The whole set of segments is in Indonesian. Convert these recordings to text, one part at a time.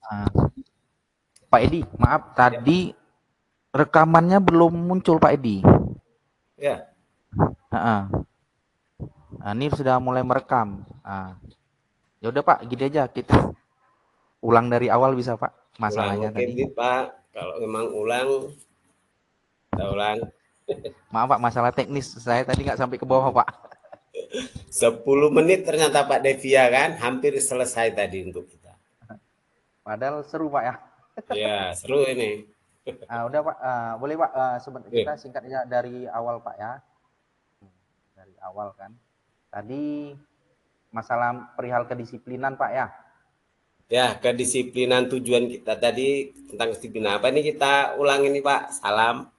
Ah, Pak Edi, maaf Ya, tadi rekamannya belum muncul Pak Edi. ya. Ah, Nah, ini sudah mulai merekam. Ya udah Pak, gini aja kita ulang dari awal bisa Pak Ulang. masalahnya Oke, tadi. Pak. Kalau memang ulang, kita ulang. Maaf Pak, masalah teknis saya tadi nggak sampai ke bawah Pak. 10 menit ternyata Pak Devia kan, hampir selesai tadi untuk kita. Padahal seru Pak ya. Ya, seru ini. Udah Pak, boleh Pak, kita Oke. singkat aja dari awal Pak ya. Dari awal kan. Tadi masalah perihal kedisiplinan Pak ya. Ya, kedisiplinan tujuan kita tadi tentang disiplin apa ini kita ulang ini Pak. Salam.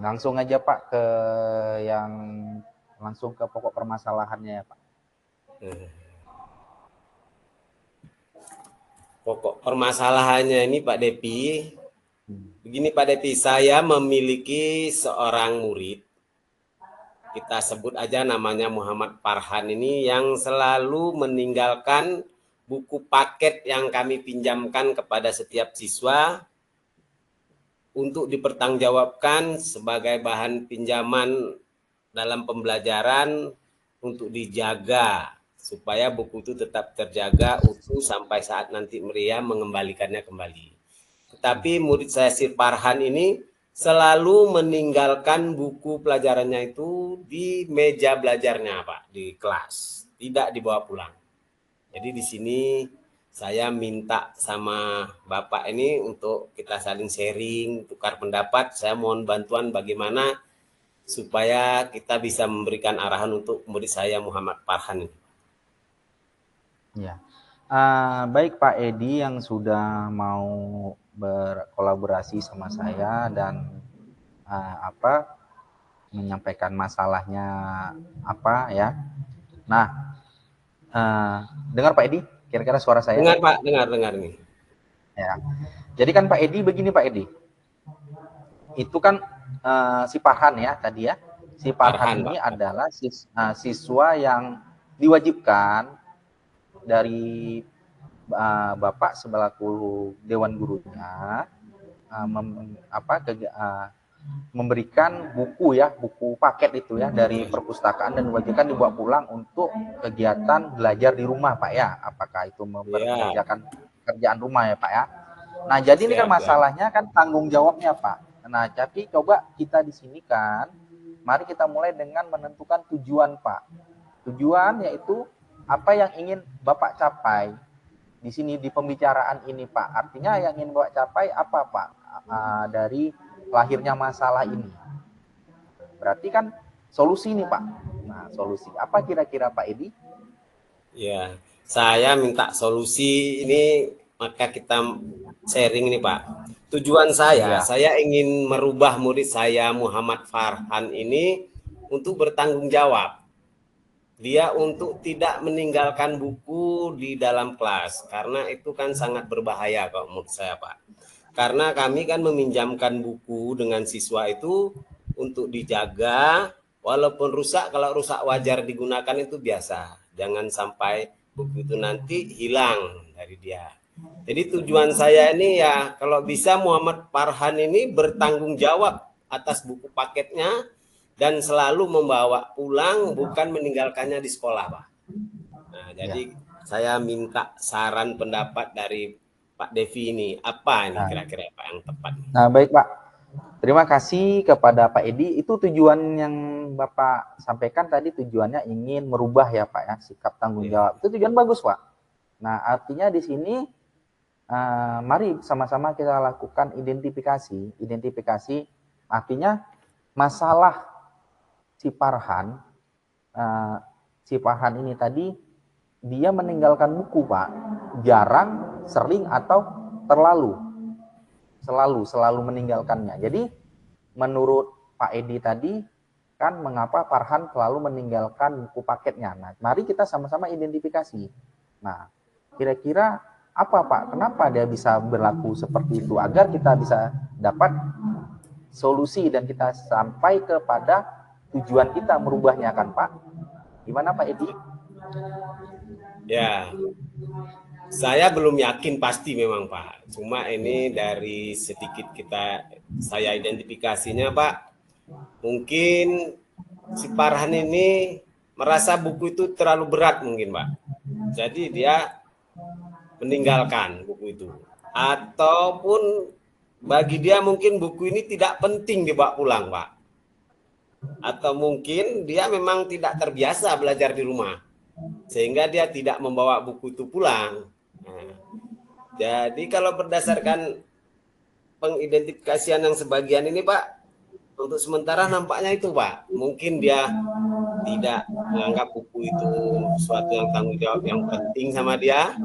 Langsung aja Pak ke yang langsung ke pokok permasalahannya ya Pak. Pokok permasalahannya ini Pak Depi, Hmm. begini Pak Depi, saya memiliki seorang murid, kita sebut aja namanya Muhammad Farhan ini yang selalu meninggalkan buku paket yang kami pinjamkan kepada setiap siswa untuk dipertanggungjawabkan sebagai bahan pinjaman dalam pembelajaran untuk dijaga supaya buku itu tetap terjaga utuh sampai saat nanti Meriam mengembalikannya kembali. Hmm. Tetapi murid saya si Farhan ini selalu meninggalkan buku pelajarannya itu di meja belajarnya, Pak, di kelas, tidak dibawa pulang. Jadi di sini saya minta sama Bapak ini untuk kita saling sharing, tukar pendapat. Saya mohon bantuan bagaimana supaya kita bisa memberikan arahan untuk murid saya Muhammad Farhan ini. Ya. Baik Pak Edi yang sudah mau berkolaborasi sama saya dan apa menyampaikan masalahnya apa ya. Nah, dengar Pak Edi, kira-kira suara saya? Dengar Pak, dengar nih. Ya. Jadi kan Pak Edi begini Pak Edi, itu kan si Farhan ya tadi ya. Si Farhan Farhan ini Pak. adalah siswa yang diwajibkan dari Bapak selaku dewan gurunya memberikan buku ya, buku paket itu ya dari perpustakaan dan diwajibkan dibawa pulang untuk kegiatan belajar di rumah Pak ya. Apakah itu Ya, mengerjakan pekerjaan rumah ya Pak ya. Nah, jadi ini kan siap ya. masalahnya kan tanggung jawabnya Pak. Nah, tapi coba kita di sini kan, mari kita mulai dengan menentukan tujuan Pak. Tujuan yaitu apa yang ingin Bapak capai di sini di pembicaraan ini Pak. Artinya yang ingin Bapak capai apa Pak dari lahirnya masalah ini. Berarti kan solusi nih Pak. Nah, solusi apa kira-kira Pak Edi? Ya, saya minta solusi ini maka kita sharing nih Pak. Tujuan Iya, saya ingin merubah murid saya Muhammad Farhan ini untuk bertanggung jawab. Dia untuk tidak meninggalkan buku di dalam kelas karena itu kan sangat berbahaya kalau menurut saya Pak. Karena kami kan meminjamkan buku dengan siswa itu untuk dijaga, walaupun rusak, kalau rusak wajar digunakan itu biasa. Jangan sampai buku itu nanti hilang dari dia. Jadi tujuan saya ini ya kalau bisa Muhammad Farhan ini bertanggung jawab atas buku paketnya dan selalu membawa pulang bukan meninggalkannya di sekolah, Pak. Nah, ya. jadi saya minta saran pendapat dari Pak Devi ini. Apa ini Nah, kira-kira Pak yang tepat? nah, baik Pak. Terima kasih kepada Pak Edi. Itu tujuan yang Bapak sampaikan tadi tujuannya ingin merubah ya Pak ya sikap tanggung Ya, jawab. Itu tujuan bagus Pak. Nah artinya di sini mari sama-sama kita lakukan identifikasi. Identifikasi artinya masalah si Farhan, uh, si Farhan ini tadi dia meninggalkan buku Pak, jarang, sering atau terlalu, selalu meninggalkannya. Jadi menurut Pak Edi tadi kan mengapa Farhan selalu meninggalkan buku paketnya. Nah, mari kita sama-sama identifikasi. Nah, kira-kira apa Pak? Kenapa dia bisa berlaku seperti itu agar kita bisa dapat solusi dan kita sampai kepada tujuan kita merubahnya kan Pak? Gimana Pak Edi? ya. Saya belum yakin pasti memang Pak. Cuma ini dari sedikit saya identifikasinya Pak, mungkin si Farhan ini merasa buku itu terlalu berat mungkin Pak. Jadi dia meninggalkan buku itu. Ataupun bagi dia mungkin buku ini tidak penting dibawa pulang Pak. Atau mungkin dia memang tidak terbiasa belajar di rumah. Sehingga dia tidak membawa buku itu pulang. Nah, jadi kalau berdasarkan pengidentifikasian yang sebagian ini Pak, untuk sementara nampaknya itu Pak, mungkin dia tidak menganggap buku itu sesuatu yang tanggung jawab yang penting sama dia,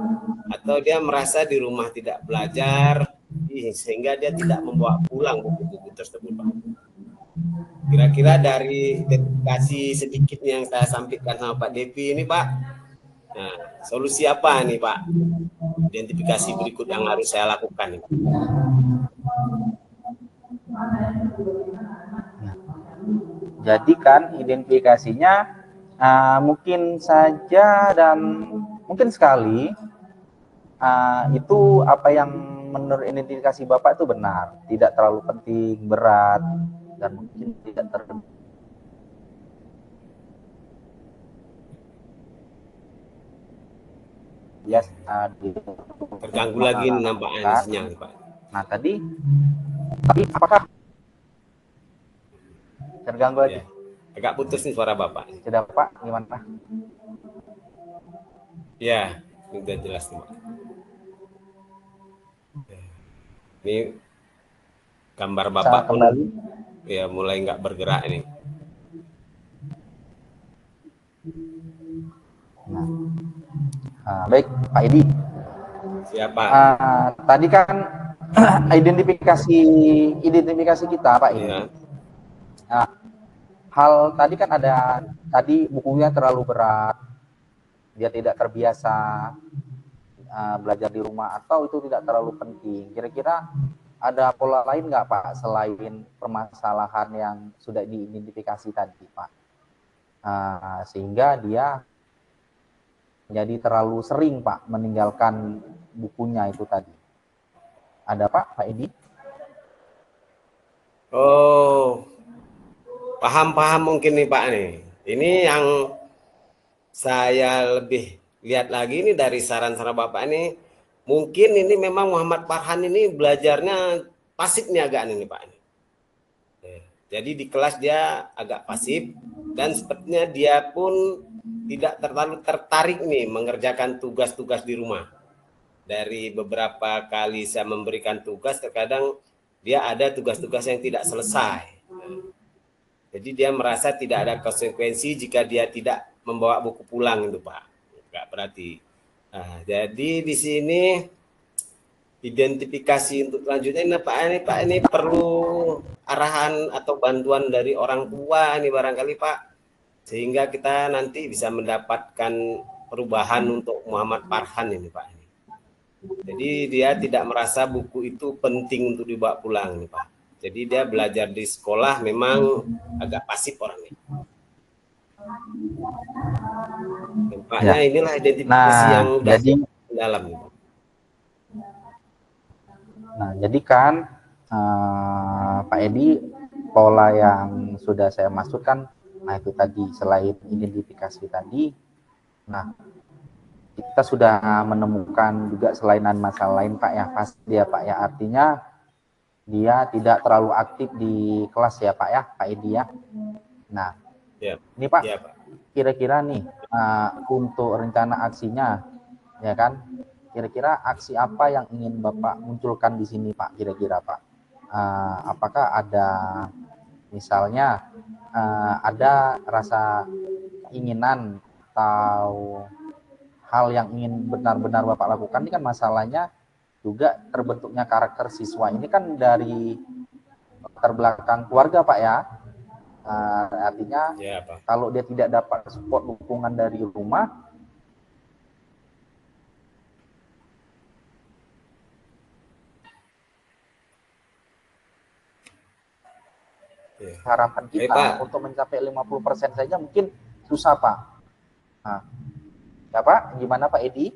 atau dia merasa di rumah tidak belajar, sehingga dia tidak membawa pulang buku-buku tersebut Pak. Kira-kira dari identifikasi sedikit yang saya sampaikan sama Pak Devi ini Pak, nah, solusi apa nih Pak? Identifikasi berikut yang harus saya lakukan nih. Jadi kan identifikasinya mungkin saja dan mungkin sekali itu apa yang menurut identifikasi Bapak itu benar, tidak terlalu penting, berat, dan mungkin tidak terganggu lagi nampaknya sinyal Pak. Nah tapi apakah terganggu lagi? Ya. Agak putus nih suara Bapak. Sudah Pak, gimana? Ya, sudah jelas nih Pak. Ini gambar Bapak pun ya mulai nggak bergerak ini. Baik Pak Edi. Siapa? Tadi kan identifikasi kita Pak Edi. Ya. Hal tadi kan ada bukunya terlalu berat, dia tidak terbiasa belajar di rumah, atau itu tidak terlalu penting. Kira-kira ada pola lain nggak Pak selain permasalahan yang sudah diidentifikasi tadi Pak, sehingga dia jadi terlalu sering Pak meninggalkan bukunya itu tadi? Ada Pak Edi? Oh, paham mungkin nih Pak nih. Ini yang saya lebih lihat lagi ini dari saran-saran Bapak ini. Mungkin ini memang Muhammad Farhan ini belajarnya pasif nih agak nih Pak. Jadi di kelas dia agak pasif dan sepertinya dia pun tidak terlalu tertarik nih mengerjakan tugas-tugas di rumah. Dari beberapa kali saya memberikan tugas, terkadang dia ada tugas-tugas yang tidak selesai. Jadi dia merasa tidak ada konsekuensi jika dia tidak membawa buku pulang itu Pak. Enggak berarti. Nah, jadi di sini identifikasi untuk selanjutnya ini Pak ini perlu arahan atau bantuan dari orang tua ini barangkali Pak, sehingga kita nanti bisa mendapatkan perubahan untuk Muhammad Farhan ini Pak. Jadi dia tidak merasa buku itu penting untuk dibawa pulang nih Pak. Jadi dia belajar di sekolah memang agak pasif orangnya. Nampaknya ya. Inilah identifikasi yang jadi dalam nih Pak. Nah, jadi kan Pak Edi, pola yang sudah saya maksudkan, nah itu tadi selain identifikasi tadi, nah kita sudah menemukan juga selainan masalah lain Pak ya, pasti ya Pak ya, artinya dia tidak terlalu aktif di kelas ya Pak ya, Pak Edi ya. Nah, ini Pak, kira-kira nih untuk rencana aksinya, ya kan? Kira-kira aksi apa yang ingin Bapak munculkan di sini Pak, kira-kira Pak? Apakah ada misalnya ada rasa keinginan atau hal yang ingin benar-benar Bapak lakukan? Ini kan masalahnya juga terbentuknya karakter siswa ini kan dari latar belakang keluarga Pak ya. Artinya ya, Pak, kalau dia tidak dapat support dukungan dari rumah, harapan kita untuk mencapai 50% saja mungkin susah Pak. Nah, ya Pak, gimana Pak Edi?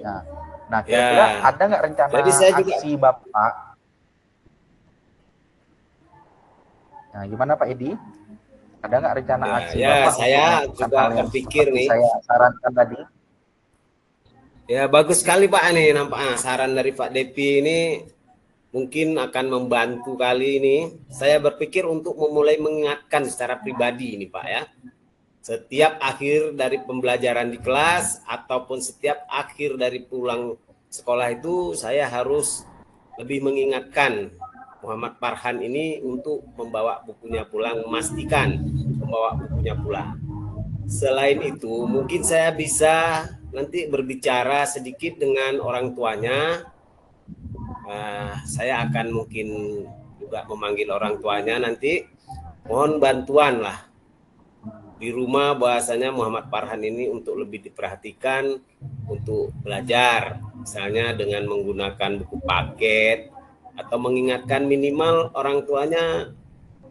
Nah, nah Ya, kira-kira ada nggak rencana jadi saya juga aksi Bapak? Nah, gimana Pak Edi? Ada nggak rencana aksi ya Bapak untuk saya melakukan juga hal yang berpikir seperti nih. saya sarankan tadi? Ya bagus sekali Pak nih nampaknya saran dari Pak Depi ini mungkin akan membantu kali ini. Saya berpikir untuk memulai mengingatkan secara pribadi ini Pak ya. Setiap akhir dari pembelajaran di kelas ataupun setiap akhir dari pulang sekolah itu saya harus lebih mengingatkan Muhammad Farhan ini untuk membawa bukunya pulang, memastikan membawa bukunya pulang. Selain itu, mungkin saya bisa nanti berbicara sedikit dengan orang tuanya. Saya akan mungkin juga memanggil orang tuanya nanti. Mohon bantuan lah di rumah bahasanya Muhammad Farhan ini untuk lebih diperhatikan untuk belajar. Misalnya dengan menggunakan buku paket atau mengingatkan minimal orang tuanya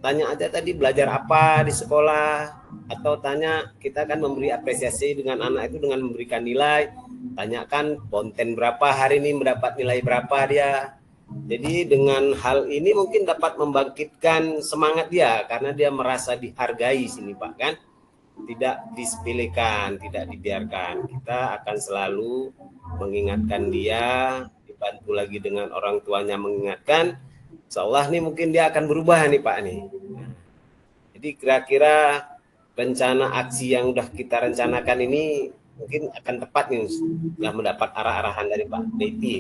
tanya aja tadi belajar apa di sekolah atau tanya kita kan memberi apresiasi dengan anak itu dengan memberikan nilai tanyakan konten berapa hari ini mendapat nilai berapa dia jadi dengan hal ini mungkin dapat membangkitkan semangat dia karena dia merasa dihargai sini Pak kan tidak disepelekan tidak dibiarkan kita akan selalu mengingatkan dia dibantu lagi dengan orang tuanya mengingatkan Insya Allah nih mungkin dia akan berubah nih Pak nih. Jadi kira-kira rencana aksi yang udah kita rencanakan ini mungkin akan tepat nih setelah mendapat arah-arahan dari Pak Depi.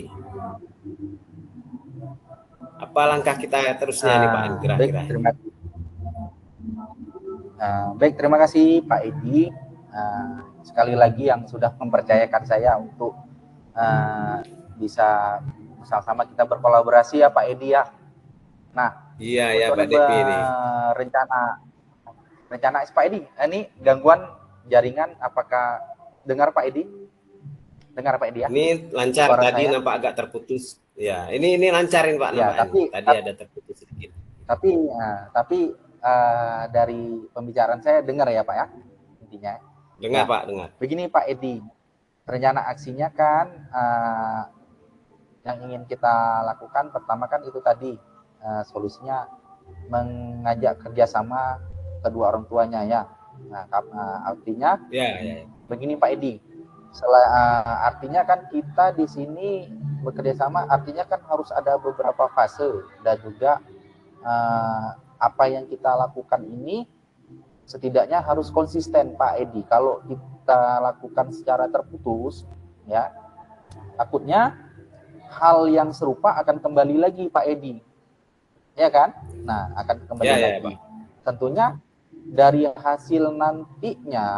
Apa langkah kita terusnya nih Pak Baik, kira-kira? terima kasih Pak Edi. Sekali lagi yang sudah mempercayakan saya untuk bisa sama-sama kita berkolaborasi ya Pak Edi ya. Nah, iya ya untuk Pak Depi ini. rencana Pak Edi, ini gangguan jaringan apakah dengar Pak Edi? Dengar Pak Edi ya? Ini lancar Suara tadi saya? nampak agak terputus. Ya, ini lancarin Pak Ya, nampaknya. Tadi ada terputus sedikit. Tapi dari pembicaraan saya dengar ya Pak ya intinya. Dengar Ya, Pak, dengar. begini Pak Edi, rencana aksinya kan yang ingin kita lakukan pertama kan itu tadi solusinya mengajak kerjasama kedua orang tuanya ya. Nah, artinya Ya. begini Pak Edi, artinya kan kita di sini bekerja sama, artinya kan harus ada beberapa fase dan juga apa yang kita lakukan ini setidaknya harus konsisten Pak Edi. Kalau kita lakukan secara terputus, ya takutnya hal yang serupa akan kembali lagi Pak Edi, ya kan? Nah, akan kembali lagi. Pak. Tentunya dari hasil nantinya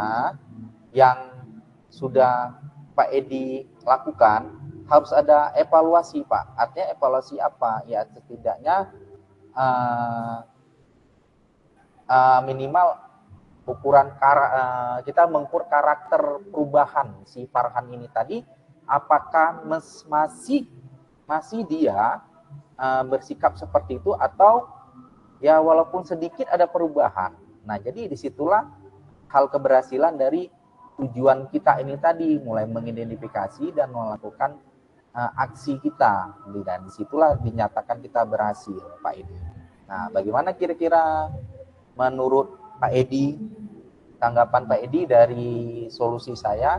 yang sudah Pak Edi lakukan harus ada evaluasi Pak. Artinya evaluasi apa? Ya setidaknya minimal ukuran kita mengukur karakter perubahan si Farhan ini tadi, apakah masih dia bersikap seperti itu atau ya walaupun sedikit ada perubahan. Nah, jadi disitulah hal keberhasilan dari tujuan kita ini tadi, mulai mengidentifikasi dan melakukan aksi kita, dan disitulah dinyatakan kita berhasil Pak Edi. Nah, bagaimana kira-kira menurut Pak Edi, tanggapan Pak Edi dari solusi saya?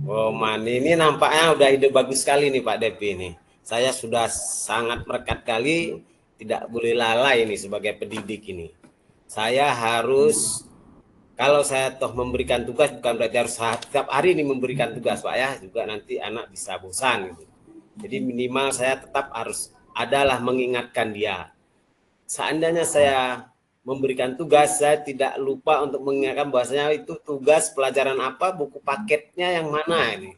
Oh man, ini nampaknya udah ide bagus sekali nih Pak Depi ini. Saya sudah sangat merekat kali, tidak boleh lalai ini sebagai pendidik ini. Saya harus, kalau saya toh memberikan tugas, bukan berarti harus setiap hari ini memberikan tugas Pak ya, juga nanti anak bisa bosan gitu. Jadi minimal saya tetap harus adalah mengingatkan dia. Seandainya saya memberikan tugas, saya tidak lupa untuk mengingatkan bahwasanya itu tugas pelajaran apa, buku paketnya yang mana ini.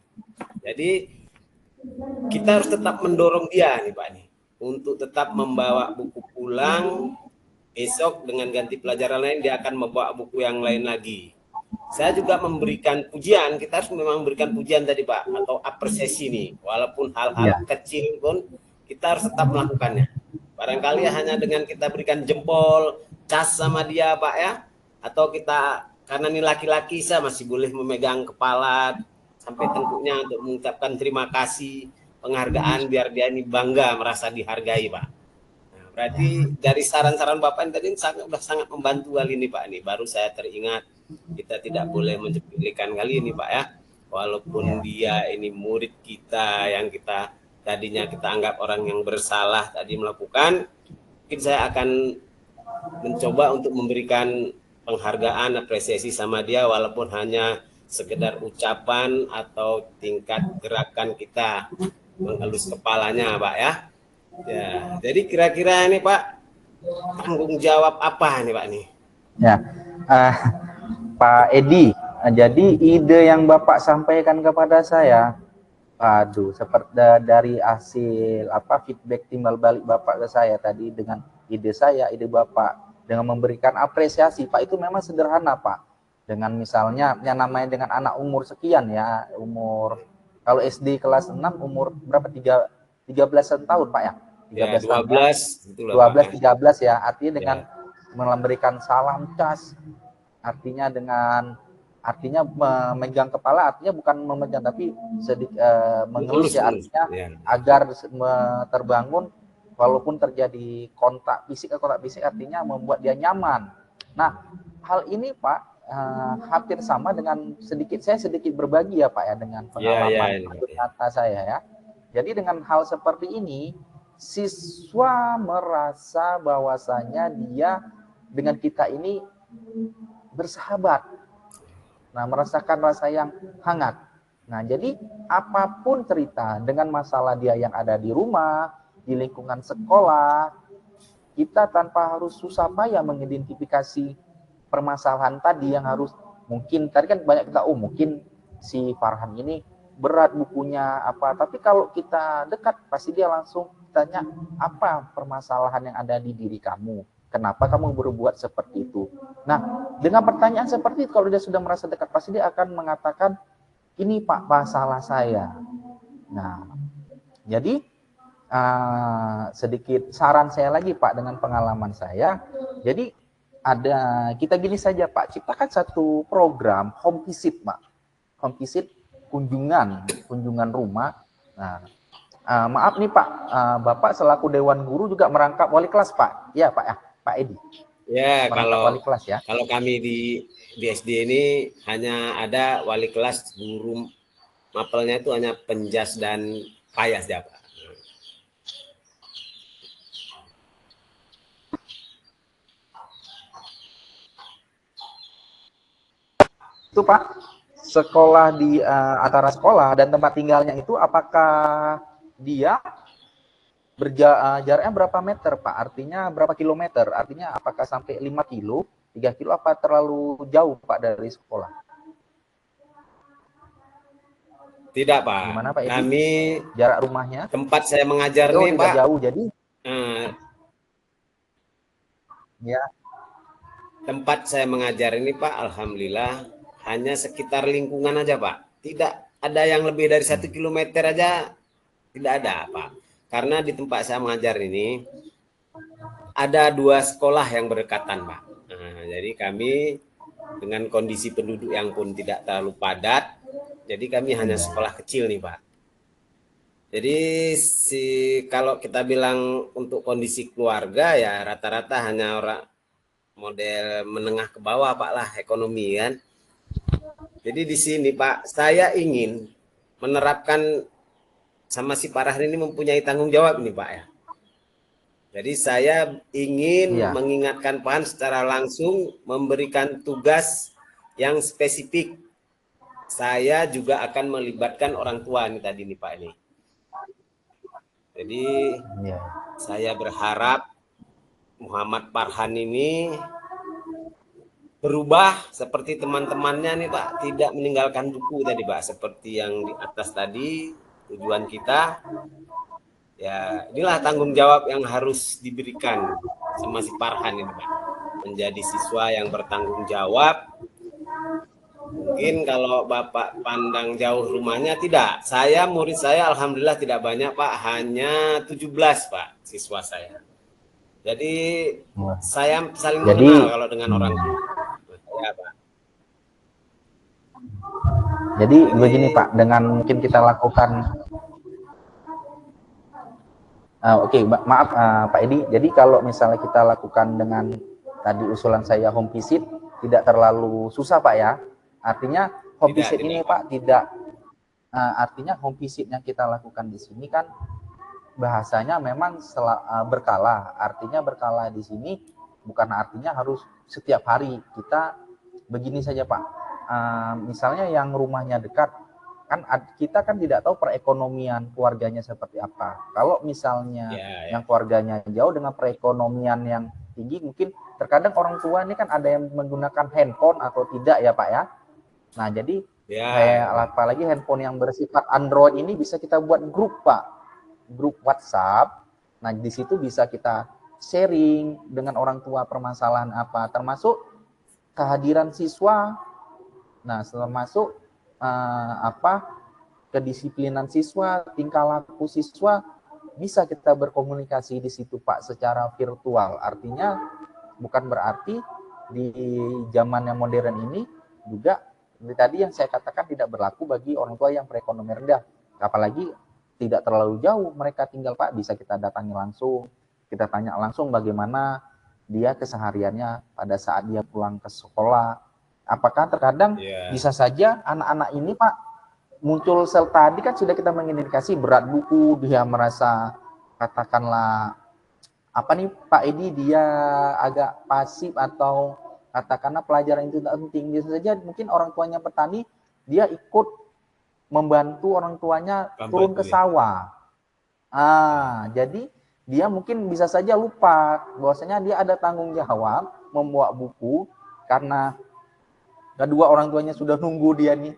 Jadi kita harus tetap mendorong dia nih Pak nih, untuk tetap membawa buku pulang. Besok dengan ganti pelajaran lain dia akan membawa buku yang lain lagi. Saya juga memberikan pujian, kita harus memang memberikan pujian tadi Pak, atau apresiasi nih, walaupun hal-hal kecil pun kita harus tetap melakukannya. Barangkali hanya dengan kita berikan jempol, cas sama dia Pak ya, atau kita karena ini laki-laki saya masih boleh memegang kepala sampai tengkuknya untuk mengucapkan terima kasih, penghargaan, biar dia ini bangga merasa dihargai, Pak. Nah, berarti dari saran-saran Bapak ini tadi sudah sangat membantu kali ini, Pak. Ini baru saya teringat, kita tidak boleh mencepilikan kali ini, Pak ya. Walaupun dia ini murid kita yang kita tadinya kita anggap orang yang bersalah tadi melakukan, mungkin saya akan mencoba untuk memberikan penghargaan, apresiasi sama dia walaupun hanya sekedar ucapan atau tingkat gerakan kita mengelus kepalanya, Pak ya. Ya, jadi kira-kira ini Pak, tanggung jawab apa nih Pak nih? Ya, Pak Edi, jadi ide yang Bapak sampaikan kepada saya, aduh, seperti dari hasil feedback timbal balik Bapak ke saya tadi dengan ide saya, ide Bapak dengan memberikan apresiasi, Pak, itu memang sederhana, Pak. Dengan misalnya yang namanya dengan anak umur sekian ya, umur kalau SD kelas 6 umur berapa 13 tahun, Pak ya? 13 ya, 12 itulah 12 13 ya. Artinya dengan memberikan salam cas, artinya memegang kepala, artinya bukan memegang tapi sedikit mengelus ya, artinya agar terbangun walaupun terjadi kontak fisik artinya membuat dia nyaman. Nah, hal ini Pak hampir sama dengan saya sedikit berbagi ya Pak ya dengan pengalaman nyata saya ya. Jadi dengan hal seperti ini siswa merasa bahwasanya dia dengan kita ini bersahabat. Nah, merasakan rasa yang hangat. Nah, jadi apapun cerita dengan masalah dia yang ada di rumah, di lingkungan sekolah, kita tanpa harus susah payah mengidentifikasi permasalahan tadi yang harus mungkin tadi kan banyak kita mungkin si Farhan ini berat bukunya apa, tapi kalau kita dekat pasti dia langsung tanya apa permasalahan yang ada di diri kamu, kenapa kamu berbuat seperti itu. Nah, dengan pertanyaan seperti itu kalau dia sudah merasa dekat pasti dia akan mengatakan ini Pak masalah saya. Nah, jadi sedikit saran saya lagi Pak dengan pengalaman saya. Jadi kita gini saja Pak, ciptakan satu program home visit Pak. Home visit kunjungan rumah. Nah, maaf nih Pak, Bapak selaku Dewan Guru juga merangkap wali kelas Pak. Ya Pak ya, Pak Edi. Ya, kalau wali kelas ya. Kalau kami di SD ini hanya ada wali kelas, guru mapelnya itu hanya penjas dan payas ya Pak. Itu Pak, sekolah di antara sekolah dan tempat tinggalnya itu apakah dia jaraknya berapa meter Pak? Artinya berapa kilometer? Artinya apakah sampai 5 kilo, 3 kilo apa terlalu jauh Pak dari sekolah? Tidak Pak. Gimana Pak Edi? Kami jarak rumahnya? Tempat saya mengajar nih Pak. Jauh jadi. Ya. Tempat saya mengajar ini Pak, alhamdulillah hanya sekitar lingkungan aja Pak. Tidak ada yang lebih dari 1 kilometer aja, tidak ada Pak. Karena di tempat saya mengajar ini ada 2 sekolah yang berdekatan Pak. Nah, jadi kami dengan kondisi penduduk yang pun tidak terlalu padat, jadi kami hanya sekolah kecil nih Pak. Jadi kalau kita bilang untuk kondisi keluarga ya rata-rata hanya orang model menengah ke bawah Pak lah ekonomi kan. Jadi di sini Pak, saya ingin menerapkan sama si Farhan ini mempunyai tanggung jawab nih Pak ya. Jadi saya ingin mengingatkan Farhan secara langsung, memberikan tugas yang spesifik. Saya juga akan melibatkan orang tua nih tadi nih Pak ini. Jadi saya berharap Muhammad Farhan ini berubah seperti teman-temannya nih Pak, tidak meninggalkan buku tadi Pak, seperti yang di atas tadi tujuan kita. Ya, inilah tanggung jawab yang harus diberikan sama si Farhan ini Pak, menjadi siswa yang bertanggung jawab. Mungkin kalau Bapak pandang jauh rumahnya tidak. Murid saya alhamdulillah tidak banyak Pak, hanya 17 Pak siswa saya. Jadi saya saling mengenal kalau dengan orang tua. Ya, Pak. Jadi begini Pak, dengan mungkin kita lakukan oke, maaf Pak Edi. Jadi kalau misalnya kita lakukan dengan tadi usulan saya home visit, tidak terlalu susah Pak ya. Artinya home visit ini Pak tidak artinya home visit yang kita lakukan di sini kan bahasanya memang berkala. Artinya berkala di sini bukan artinya harus setiap hari. Kita begini saja Pak. Misalnya yang rumahnya dekat, kan kita kan tidak tahu perekonomian keluarganya seperti apa. Kalau misalnya yang keluarganya jauh dengan perekonomian yang tinggi, mungkin terkadang orang tua ini kan ada yang menggunakan handphone atau tidak ya Pak ya. Nah jadi apalagi handphone yang bersifat Android ini bisa kita buat grup Pak, grup WhatsApp. Nah di situ bisa kita sharing dengan orang tua permasalahan apa, termasuk kehadiran siswa. Nah termasuk kedisiplinan siswa, tingkah laku siswa, bisa kita berkomunikasi di situ Pak secara virtual. Artinya bukan berarti di zaman yang modern ini juga tadi yang saya katakan tidak berlaku bagi orang tua yang perekonomian rendah. Apalagi tidak terlalu jauh mereka tinggal Pak, bisa kita datangi langsung, kita tanya langsung bagaimana dia kesehariannya pada saat dia pulang ke sekolah. Apakah terkadang bisa saja anak-anak ini Pak muncul tadi kan sudah kita mengidentifikasi berat buku, dia merasa katakanlah apa nih Pak Edi, dia agak pasif atau katakanlah pelajaran itu tidak penting. Bisa saja mungkin orang tuanya petani, dia ikut membantu orang tuanya turun ke sawah. Jadi dia mungkin bisa saja lupa bahwasanya dia ada tanggung jawab membawa buku karena kedua orang tuanya sudah nunggu dia nih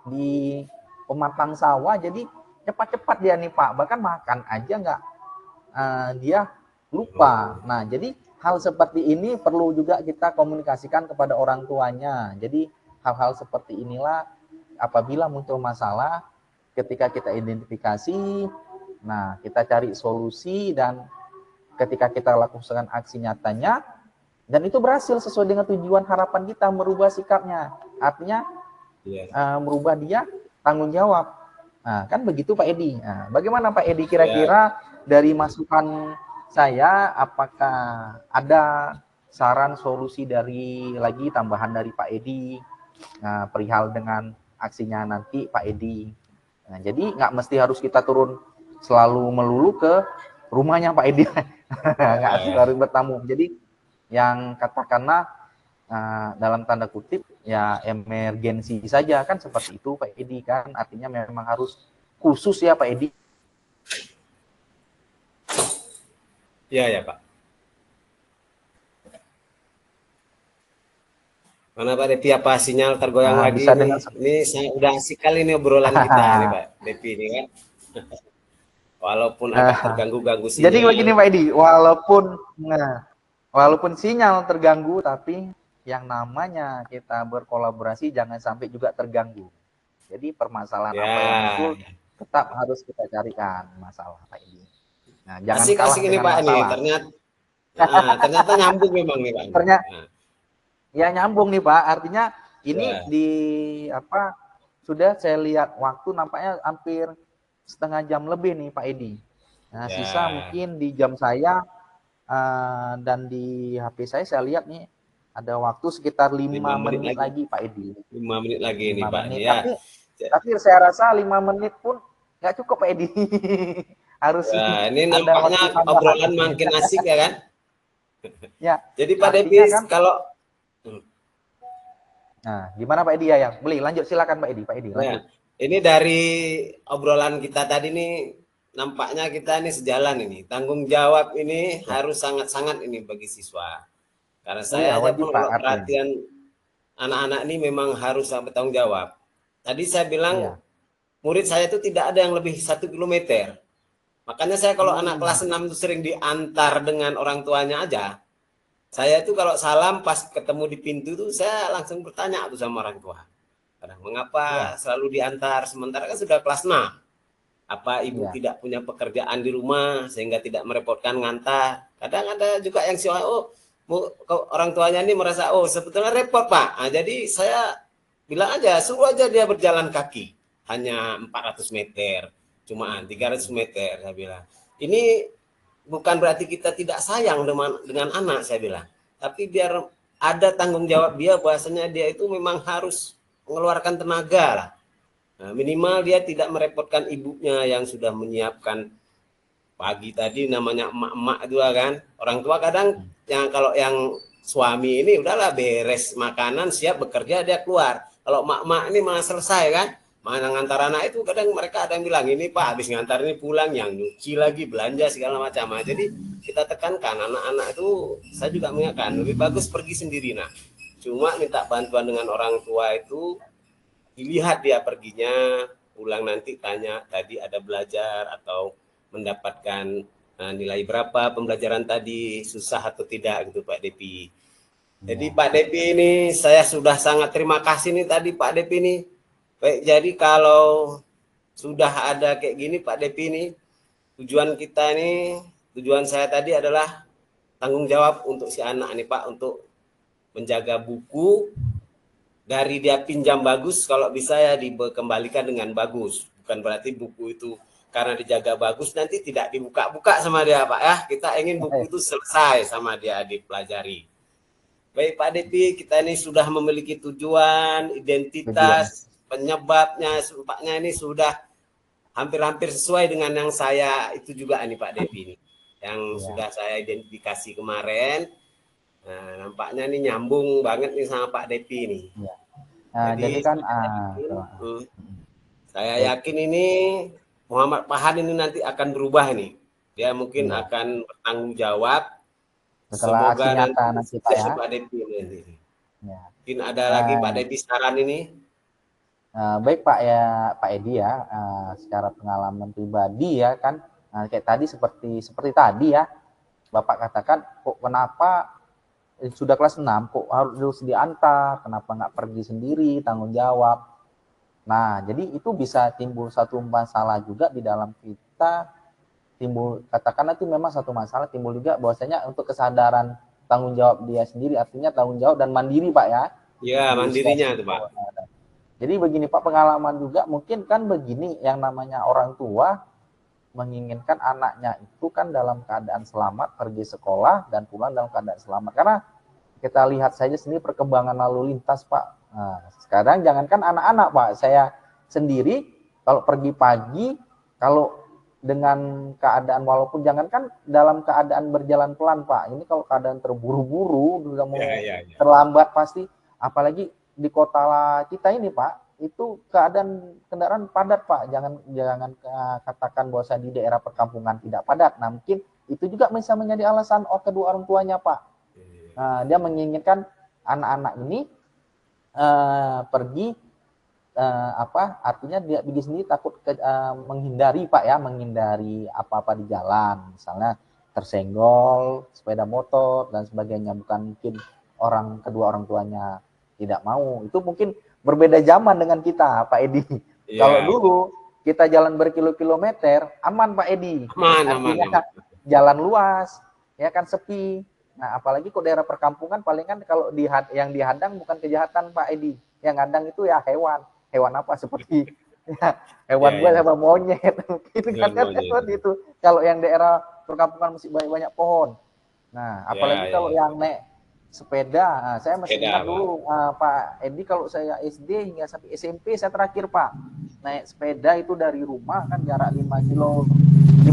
di pematang sawah, jadi cepat-cepat dia nih Pak, bahkan makan aja nggak dia lupa. Nah jadi hal seperti ini perlu juga kita komunikasikan kepada orang tuanya. Jadi hal-hal seperti inilah apabila muncul masalah ketika kita identifikasi, nah kita cari solusi, dan ketika kita lakukan aksi nyatanya dan itu berhasil sesuai dengan tujuan harapan kita, merubah sikapnya, artinya merubah dia tanggung jawab. Nah, kan begitu Pak Edi. Nah, bagaimana Pak Edi kira-kira dari masukan saya, apakah ada saran solusi dari lagi tambahan dari Pak Edi perihal dengan aksinya nanti Pak Edi? Nah, jadi nggak mesti harus kita turun selalu melulu ke rumahnya Pak Edi, nggak harus bertamu. Jadi yang katakanlah dalam tanda kutip ya emergensi saja, kan seperti itu Pak Edi kan, artinya memang harus khusus ya Pak Edi. Ya Pak. Mana Pak Depi, apa sinyal tergoyang lagi nih? Ini saya udah asik kali ini obrolan kita nih Pak Depi ini kan. Walaupun agak terganggu-ganggu sinyal. Jadi begini Pak Edi, walaupun sinyal terganggu, tapi yang namanya kita berkolaborasi jangan sampai juga terganggu. Jadi permasalahan apa yang muncul tetap harus kita carikan masalah Pak Edi. Nah, jangan kalah asik ini Pak masalah. Ini ternyata nyambung memang nih Pak. Ya nyambung nih Pak, artinya ini di sudah saya lihat waktu nampaknya hampir setengah jam lebih nih Pak Edi. Nah, sisa mungkin di jam saya dan di HP saya lihat nih ada waktu sekitar 5 menit lagi Pak Edi. 5 menit lagi nih Pak. Tapi saya rasa 5 menit pun nggak cukup Pak Edi. Harus ini nampaknya obrolan makin asik ya kan? Ya. Jadi Pak Depi kan, kalau gimana Pak Edi ya? Boleh lanjut, silakan Pak Edi. Lanjut. Ini dari obrolan kita tadi nih nampaknya kita ini sejalan ini. Tanggung jawab ini harus sangat-sangat ini bagi siswa. Karena saya perhatian anak-anak ini memang harus bertanggung jawab. Tadi saya bilang murid saya itu tidak ada yang lebih 1 kilometer. Makanya saya kalau anak kelas 6 itu sering diantar dengan orang tuanya aja. Saya itu kalau salam pas ketemu di pintu tuh saya langsung bertanya tuh sama orang tua. Mengapa selalu diantar, sementara kan sudah kelas 6. Apa ibu tidak punya pekerjaan di rumah sehingga tidak merepotkan ngantar? Kadang ada juga yang orang tuanya ini merasa sebetulnya repot Pak. Nah, jadi saya bilang aja, suruh aja dia berjalan kaki. Hanya 400 meter, cuma 300 meter, saya bilang. Ini bukan berarti kita tidak sayang dengan anak, saya bilang. Tapi biar ada tanggung jawab dia, bahwasanya dia itu memang harus mengeluarkan tenaga lah. Nah, minimal dia tidak merepotkan ibunya yang sudah menyiapkan pagi tadi, namanya emak-emak juga kan. Orang tua kadang yang kalau yang suami ini udahlah beres makanan siap bekerja dia keluar. Kalau emak-emak ini malah selesai kan. Mana ngantar anak itu kadang mereka ada yang bilang ini Pak habis ngantar ini pulang yang nyuci lagi belanja segala macam. Nah, jadi kita tekankan anak-anak itu saya juga mengingatkan lebih bagus pergi sendiri nah. Cuma minta bantuan dengan orang tua itu dilihat dia perginya pulang nanti tanya tadi ada belajar atau mendapatkan nilai berapa pembelajaran tadi susah atau tidak gitu Pak Depi. Jadi Pak Depi ini saya sudah sangat terima kasih nih tadi Pak Depi ini. Baik, jadi kalau sudah ada kayak gini Pak Depi ini tujuan saya tadi adalah tanggung jawab untuk si anak nih Pak untuk menjaga buku dari dia pinjam bagus kalau bisa ya dikembalikan dengan bagus. Bukan berarti buku itu karena dijaga bagus nanti tidak dibuka-buka sama dia Pak ya. Kita ingin buku itu selesai sama dia dipelajari. Baik Pak Depi, kita ini sudah memiliki tujuan, identitas, penyebabnya, sempatnya ini sudah hampir-hampir sesuai dengan yang saya itu juga nih Pak Depi ini. Yang sudah saya identifikasi kemarin. Nah, nampaknya ini nyambung banget nih sama Pak Depi nih. Jadi kan saya yakin ini Muhammad Farhan ini nanti akan berubah nih. Dia mungkin akan bertanggung jawab. Setelah Semoga nanti Pak ya. Pak Depi nanti. Mungkin ada lagi Pak Depi saran ini. Baik Pak ya, Pak Edi ya, secara pengalaman pribadi ya kan, kayak tadi seperti tadi ya, Bapak katakan kok kenapa sudah kelas 6 kok harus diantar, kenapa nggak pergi sendiri, tanggung jawab. Nah, jadi itu bisa timbul satu masalah juga di dalam kita, timbul katakanlah itu memang satu masalah, timbul juga bahwasanya untuk kesadaran tanggung jawab dia sendiri, artinya tanggung jawab dan mandiri Pak ya. Ya, mandirinya itu Pak. Jadi begini Pak, pengalaman juga mungkin kan begini, yang namanya orang tua menginginkan anaknya itu kan dalam keadaan selamat pergi sekolah dan pulang dalam keadaan selamat. Karena kita lihat saja sendiri perkembangan lalu lintas Pak. Nah, sekarang jangankan anak-anak Pak, saya sendiri kalau pergi pagi, kalau dengan keadaan walaupun jangankan dalam keadaan berjalan pelan Pak, ini kalau keadaan terburu-buru, sudah mau terlambat pasti, apalagi di kota kita ini Pak, itu keadaan kendaraan padat Pak. Jangan katakan bahwa di daerah perkampungan tidak padat. Nah, mungkin itu juga bisa menjadi alasan kedua orang tuanya Pak. Dia menginginkan anak-anak ini pergi artinya dia pergi sendiri takut menghindari Pak ya, menghindari apa-apa di jalan, misalnya tersenggol sepeda motor dan sebagainya. Bukan mungkin kedua orang tuanya tidak mau. Itu mungkin berbeda zaman dengan kita, Pak Edi. Kalau dulu kita jalan berkilo-kilometer, aman Pak Edi. Artinya jalan luas, ya kan sepi. Nah, apalagi kok daerah perkampungan, paling kan kalau yang dihadang bukan kejahatan Pak Edi. Yang hadang itu ya hewan. Hewan apa? Seperti hewan buas sama monyet. Mungkin kan seperti itu. Kalau yang daerah perkampungan masih banyak pohon. Nah, apalagi kalau yang naik sepeda, saya masih ingat dulu Pak Edi, kalau saya SD hingga sampai SMP saya terakhir Pak naik sepeda itu dari rumah kan jarak 5 kilo 3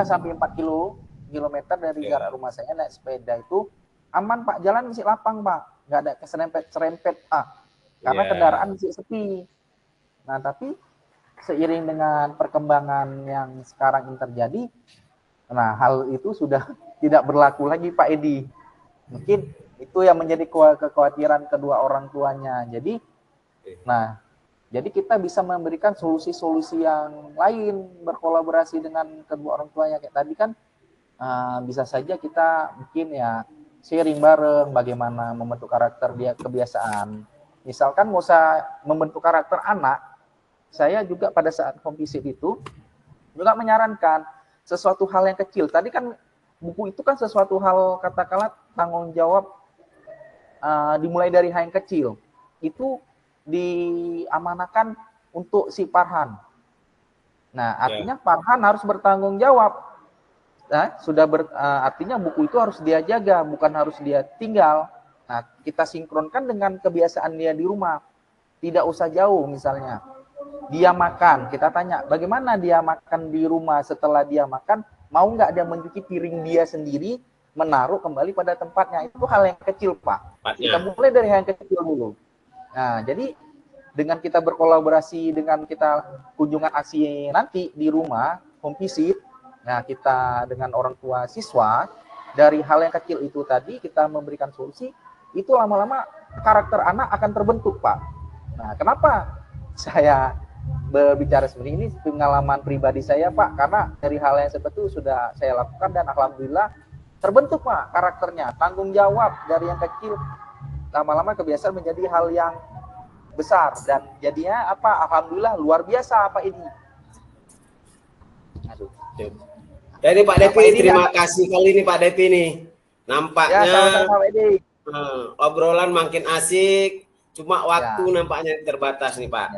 sampai 4 kilometer dari jarak rumah saya naik sepeda itu aman Pak, jalan masih lapang Pak, nggak ada keserempet Pak, karena kendaraan masih sepi. Nah, tapi seiring dengan perkembangan yang sekarang ini terjadi, nah hal itu sudah tidak berlaku lagi Pak Edi. Mungkin itu yang menjadi kekhawatiran kedua orang tuanya. Jadi kita bisa memberikan solusi-solusi yang lain, berkolaborasi dengan kedua orang tuanya. Kayak tadi kan bisa saja kita mungkin ya sharing bareng bagaimana membentuk karakter dia, kebiasaan. Misalkan mau saya membentuk karakter anak, saya juga pada saat home visit itu juga menyarankan sesuatu hal yang kecil. Tadi kan buku itu kan sesuatu hal katakanlah tanggung jawab dimulai dari hal yang kecil. itu diamanakan untuk si Farhan. Nah, artinya Farhan harus bertanggung jawab. Nah, artinya buku itu harus dia jaga, bukan harus dia tinggal. Nah, kita sinkronkan dengan kebiasaan dia di rumah. Tidak usah jauh misalnya. Dia makan, kita tanya, bagaimana dia makan di rumah setelah dia makan, mau nggak dia mencuci piring dia sendiri, menaruh kembali pada tempatnya. Itu hal yang kecil, Pak. Kita mulai dari hal yang kecil dulu. Nah, jadi dengan kita berkolaborasi, dengan kita kunjungan aksi nanti di rumah, home visit, nah kita dengan orang tua siswa, dari hal yang kecil itu tadi kita memberikan solusi, itu lama-lama karakter anak akan terbentuk, Pak. Nah, kenapa saya berbicara seperti ini? Pengalaman pribadi saya, Pak, karena dari hal yang seperti itu sudah saya lakukan dan alhamdulillah terbentuk, Pak, karakternya. Tanggung jawab dari yang kecil lama-lama kebiasaan menjadi hal yang besar dan jadinya apa? Alhamdulillah luar biasa Pak ini. Aduh. Jadi Pak Depi, terima kasih kali ini Pak Depi nih. Nampaknya ya, sama-sama, Pak Depi. Obrolan makin asik, cuma waktu nampaknya terbatas nih Pak.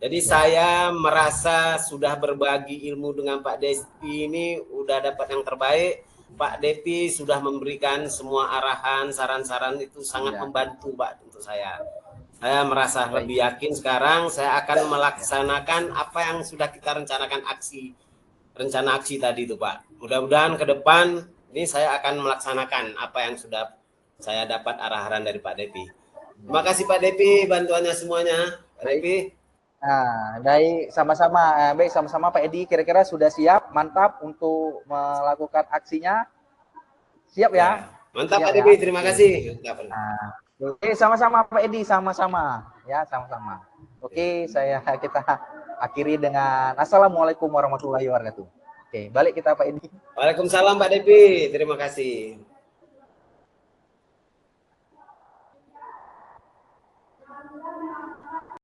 Jadi saya merasa sudah berbagi ilmu dengan Pak Depi ini udah dapat yang terbaik. Pak Depi sudah memberikan semua arahan, saran-saran itu sangat membantu Pak untuk saya. Saya merasa lebih yakin sekarang saya akan melaksanakan apa yang sudah kita rencanakan rencana aksi tadi itu Pak. Mudah-mudahan ke depan ini saya akan melaksanakan apa yang sudah saya dapat arahan dari Pak Depi. Terima kasih Pak Depi bantuannya semuanya. Pak Depi. Nah, baik sama-sama Pak Edi, kira-kira sudah siap, mantap untuk melakukan aksinya. Siap ya? Mantap Pak Depi, terima kasih. Nah, oke, sama-sama Pak Edi, sama-sama. Ya, sama-sama. Oke, kita akhiri dengan Assalamualaikum warahmatullahi wabarakatuh. Oke, balik kita Pak Edi. Waalaikumsalam Pak Depi, terima kasih.